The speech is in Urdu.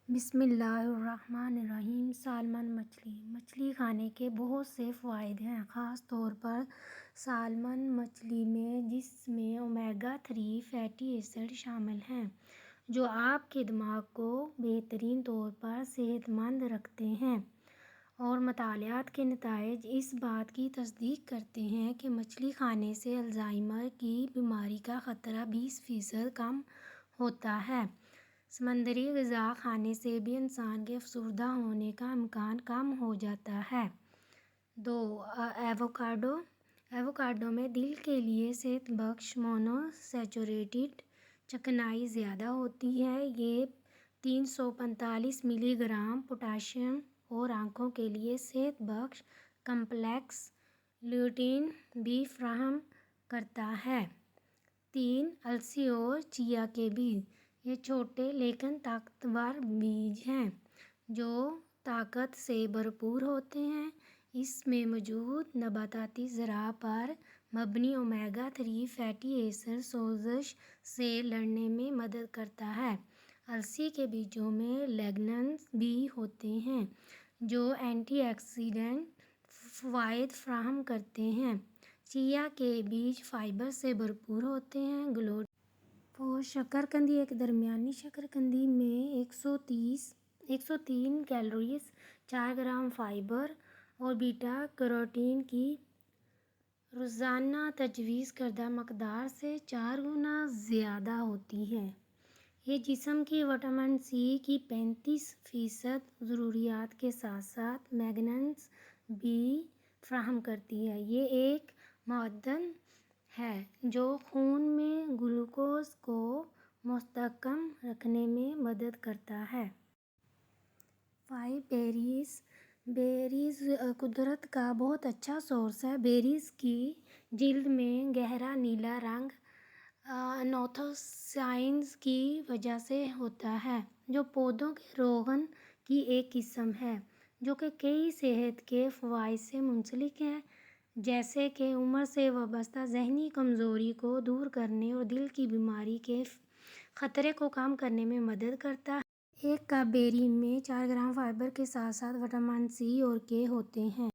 بسم اللہ الرحمن الرحیم۔ سالمن مچھلی کھانے کے بہت سے فوائد ہیں، خاص طور پر سالمن مچھلی میں، جس میں اومیگا 3 فیٹی ایسڈ شامل ہیں، جو آپ کے دماغ کو بہترین طور پر صحت مند رکھتے ہیں۔ اور مطالعات کے نتائج اس بات کی تصدیق کرتے ہیں کہ مچھلی کھانے سے الزائمر کی بیماری کا خطرہ 20% کم ہوتا ہے۔ سمندری غذا کھانے سے بھی انسان کے افسردہ ہونے کا امکان کم ہو جاتا ہے۔ 2. ایووکاڈو میں دل کے لیے صحت بخش مونو سیچوریٹڈ چکنائی زیادہ ہوتی ہے۔ یہ 345 ملی گرام پوٹاشیم اور آنکھوں کے لیے صحت بخش کمپلیکس لیوٹین بھی فراہم کرتا ہے۔ 3. السی اور چیا کے بیج۔ یہ چھوٹے لیکن طاقتور بیج ہیں جو طاقت سے بھرپور ہوتے ہیں۔ اس میں موجود نباتاتی ذرات پر مبنی اومیگا 3 فیٹی ایسڈ سوزش سے لڑنے میں مدد کرتا ہے۔ السی کے بیجوں میں لیگننز بھی ہوتے ہیں جو اینٹی آکسیڈنٹ فوائد فراہم کرتے ہیں۔ چیا کے بیج فائبر سے بھرپور ہوتے ہیں۔ گلوٹن فوز شکرقندی۔ ایک درمیانی شکرقندی میں 103 کیلوریز، 4 گرام فائبر اور بیٹا کیروٹین کی روزانہ تجویز کردہ مقدار سے 4 گنا زیادہ ہوتی ہے۔ یہ جسم کی وٹامن سی کی 35% ضروریات کے ساتھ ساتھ مینگنیز بھی فراہم کرتی ہے۔ یہ ایک معدن ہے جو خون میں گلوکوز کو مستحکم رکھنے میں مدد کرتا ہے۔ 5. بیریز قدرت کا بہت اچھا سورس ہے۔ بیریز کی جلد میں گہرا نیلا رنگ اینتھوسیانز کی وجہ سے ہوتا ہے، جو پودوں کے روغن کی ایک قسم ہے جو کہ کئی صحت کے فوائد سے منسلک ہے، جیسے کہ عمر سے وابستہ ذہنی کمزوری کو دور کرنے اور دل کی بیماری کے خطرے کو کم کرنے میں مدد کرتا ہے۔ ایک کپ بیری میں 4 گرام فائبر کے ساتھ ساتھ وٹامن سی اور کے ہوتے ہیں۔